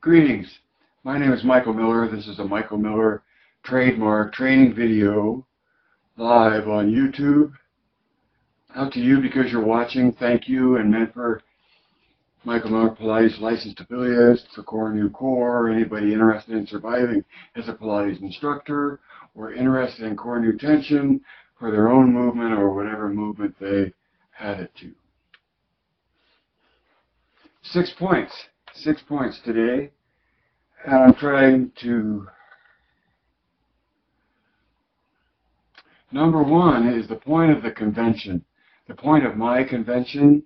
Greetings. My name is Michael Miller. This is a Michael Miller trademark training video live on YouTube. Out to you because you're watching. Thank you. And meant for Michael Miller Pilates licensed affiliates, for Core New Core, anybody interested in surviving as a Pilates instructor or interested in core new tension for their own movement or whatever movement they had it to. 6 points. 6 points today. And I'm trying to... Number one is the point of the convention. The point of my convention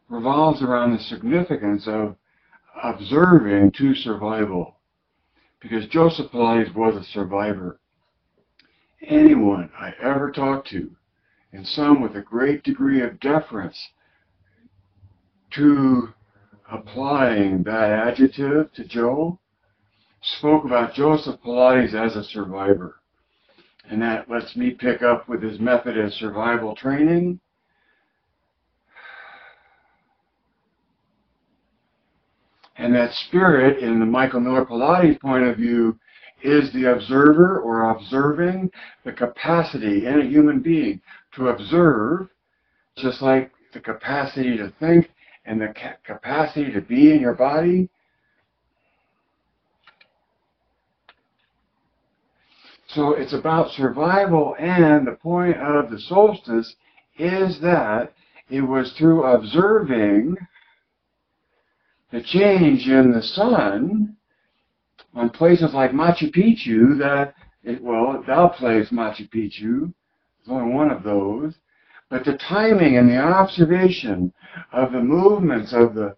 revolves around the significance of observing to survival. Because Joseph Pilates was a survivor. Anyone I ever talked to, and some with a great degree of deference to applying that adjective to Joe, spoke about Joseph Pilates as a survivor. And that lets me pick up with his method as survival training. And that spirit, in the Michael Miller Pilates point of view, is the observer or observing the capacity in a human being to observe, just like the capacity to think and the capacity to be in your body. So it's about survival, and the point of the solstice is that it was through observing the change in the sun on places like Machu Picchu that, thou place Machu Picchu, there's only one of those, but the timing and the observation of the movements of the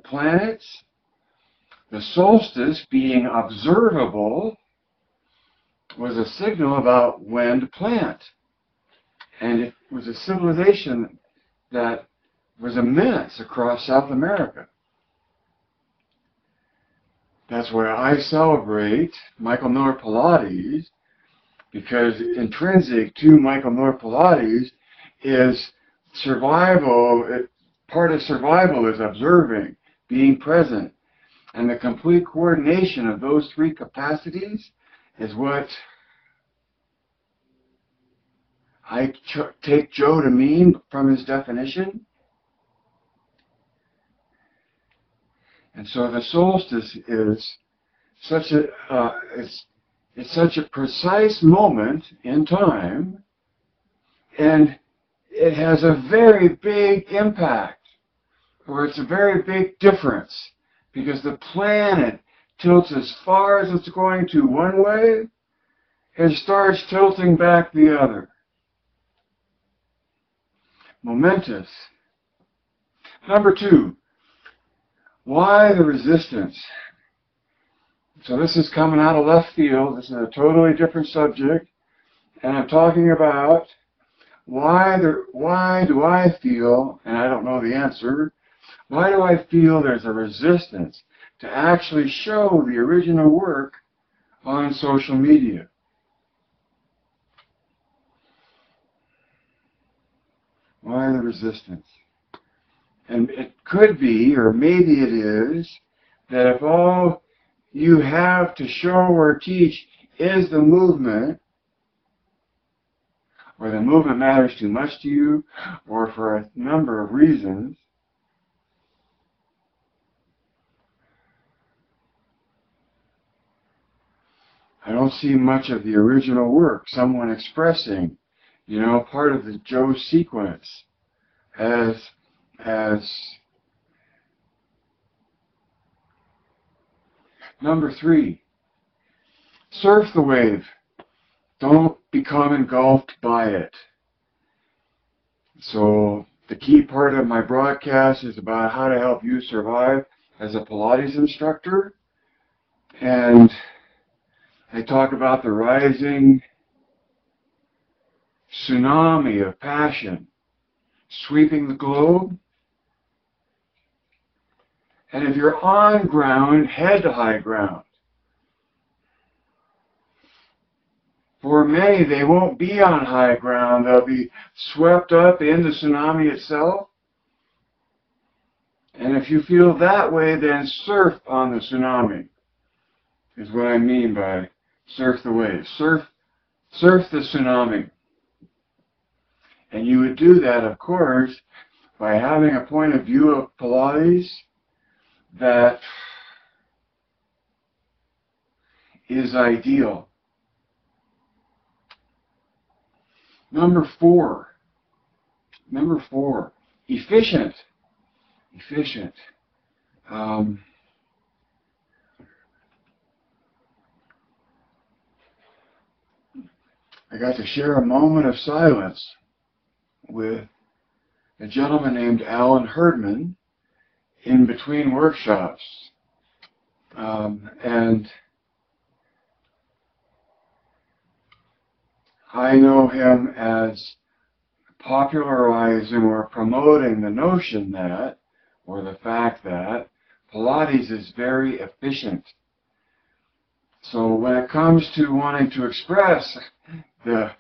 planets, the solstice being observable, was a signal about when to plant. And it was a civilization that was immense across South America. That's why I celebrate Michael Miller Pilates, because intrinsic to Michael Miller Pilates is survival. Part of survival is observing, being present. And the complete coordination of those three capacities is what I take Joe to mean from his definition. And so the solstice is such it's such a precise moment in time, and it has a very big impact, or it's a very big difference, because the planet tilts as far as it's going to one way and starts tilting back the other. Momentous. Number two, why the resistance? So this is coming out of left field. This is a totally different subject. And I'm talking about why do I feel, and I don't know the answer, why do I feel there's a resistance to actually show the original work on social media? Why the resistance? And it could be, or maybe it is, that if all you have to show or teach is the movement, or the movement matters too much to you, or for a number of reasons, I don't see much of the original work, someone expressing, part of the Joe sequence as number three, surf the wave. Don't become engulfed by it. So the key part of my broadcast is about how to help you survive as a Pilates instructor. And I talk about the rising tsunami of passion sweeping the globe. And if you're on ground, head to high ground. For many, they won't be on high ground. They'll be swept up in the tsunami itself. And if you feel that way, then surf on the tsunami, is what I mean by surf the wave. Surf the tsunami. And you would do that, of course, by having a point of view of Pilates that is ideal. Number four, efficient. Efficient. I got to share a moment of silence with a gentleman named Alan Herdman in between workshops. And I know him as popularizing or promoting the notion that, or the fact that, Pilates is very efficient. So when it comes to wanting to express the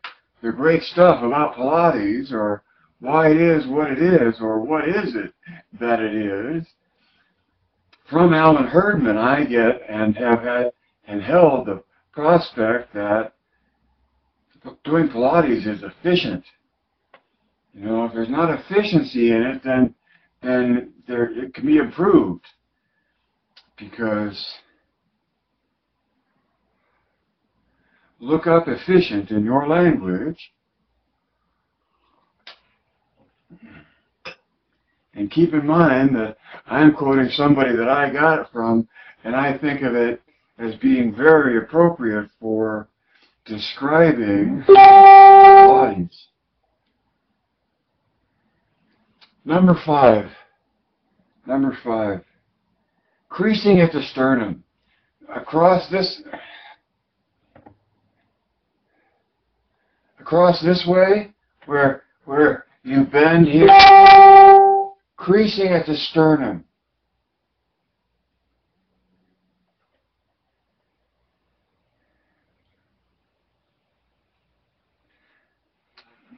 great stuff about Pilates, or why it is what it is, or what is it that it is, from Alan Herdman I get and have had and held the prospect that doing Pilates is efficient. You know, if there's not efficiency in it, then it can be improved, because look up efficient in your language and keep in mind that I'm quoting somebody that I got it from, and I think of it as being very appropriate for describing bodies. Number five, creasing at the sternum. Across this way, where you bend here, creasing at the sternum.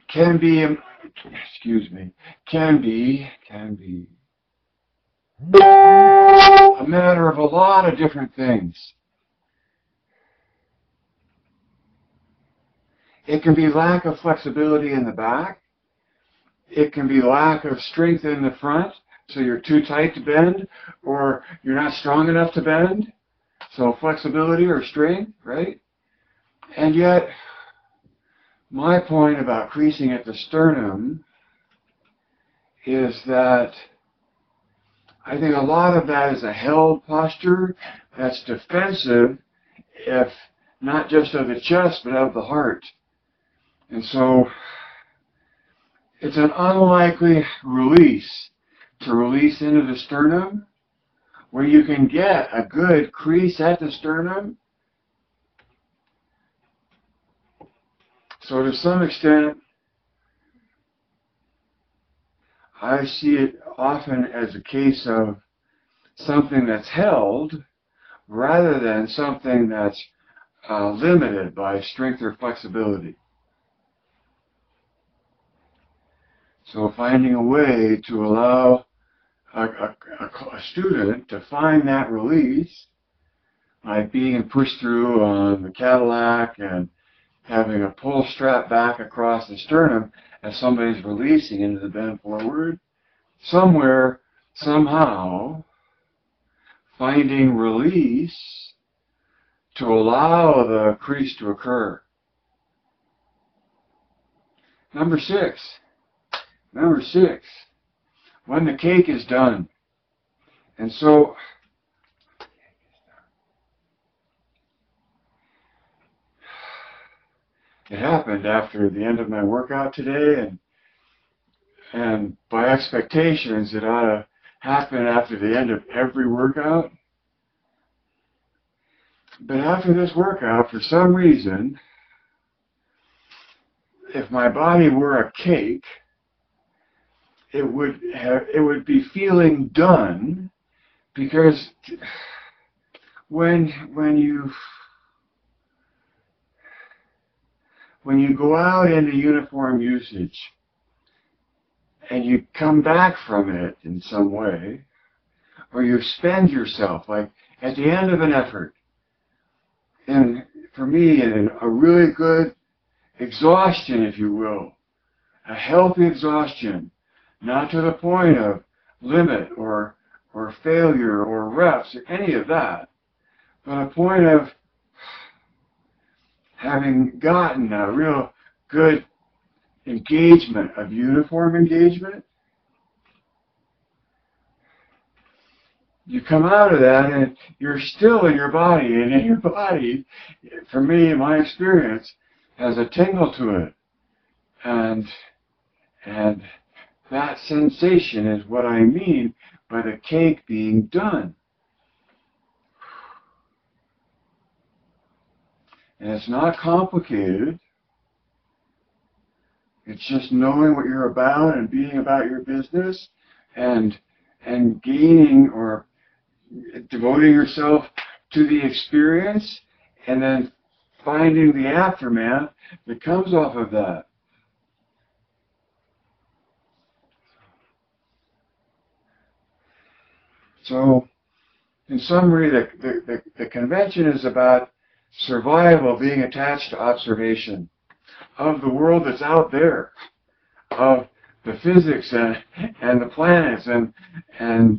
Can be a matter of a lot of different things. It can be lack of flexibility in the back. It can be lack of strength in the front, so you're too tight to bend, or you're not strong enough to bend. So flexibility or strength, right? And yet, my point about creasing at the sternum is that I think a lot of that is a held posture that's defensive, if not just of the chest, but of the heart. And so it's an unlikely release to release into the sternum, where you can get a good crease at the sternum. So to some extent, I see it often as a case of something that's held rather than something that's limited by strength or flexibility. So finding a way to allow a student to find that release, like being pushed through on the Cadillac and having a pull strap back across the sternum as somebody's releasing into the bend forward, somewhere, somehow, finding release to allow the crease to occur. Number six, when the cake is done. And so, it happened after the end of my workout today, and by expectations, it ought to happen after the end of every workout. But after this workout, for some reason, if my body were a cake, it would be feeling done, because when you go out into uniform usage and you come back from it in some way, or you spend yourself, like at the end of an effort. And for me, in a really good exhaustion, if you will, a healthy exhaustion, not to the point of limit or failure or reps or any of that, but a point of having gotten a real good engagement, of uniform engagement. You come out of that and you're still in your body, and in your body, for me, my experience, has a tingle to it. And that sensation is what I mean by the cake being done. And it's not complicated. It's just knowing what you're about and being about your business and gaining or devoting yourself to the experience and then finding the aftermath that comes off of that. So, in summary, the convention is about survival being attached to observation of the world that's out there, of the physics and the planets and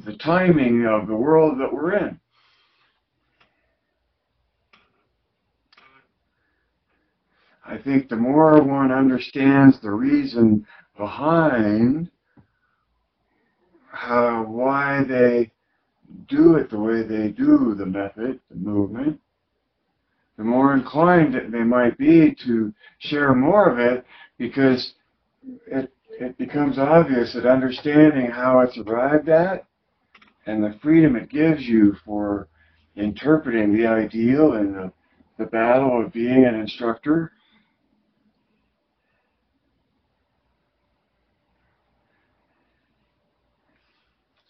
the timing of the world that we're in. I think the more one understands the reason behind why they do it the way they do, the method, the movement, the more inclined they might be to share more of it, because it becomes obvious that understanding how it's arrived at and the freedom it gives you for interpreting the ideal and the battle of being an instructor.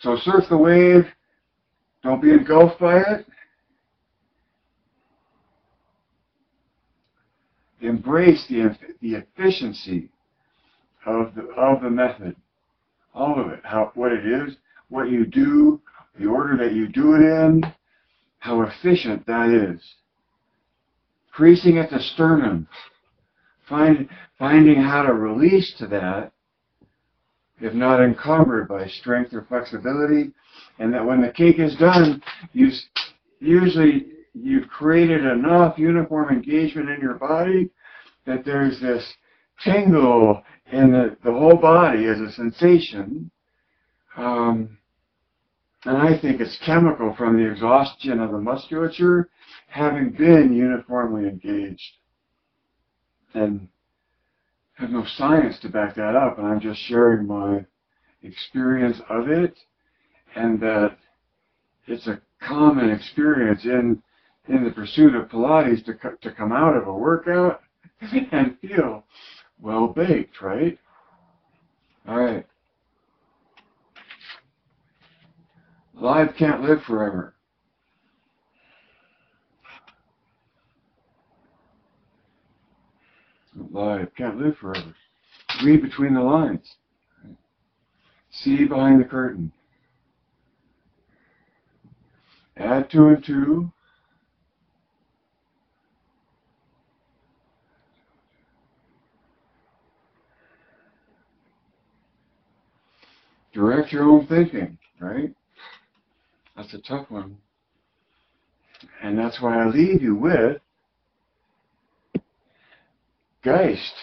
So surf the wave, don't be engulfed by it. Embrace the efficiency of the method, all of it, what it is, what you do, the order that you do it in, how efficient that is. Creasing at the sternum, finding how to release to that, if not encumbered by strength or flexibility, and that when the cake is done, you've created enough uniform engagement in your body that there's this tingle in the whole body as a sensation. And I think it's chemical from the exhaustion of the musculature having been uniformly engaged. And I have no science to back that up, and I'm just sharing my experience of it, and that it's a common experience in the pursuit of Pilates to come out of a workout and feel well baked, right? All right. Life can't live forever. Life can't live forever. Read between the lines. See behind the curtain. Add 2 and 2. Direct your own thinking, right? That's a tough one. And that's why I leave you with Geist.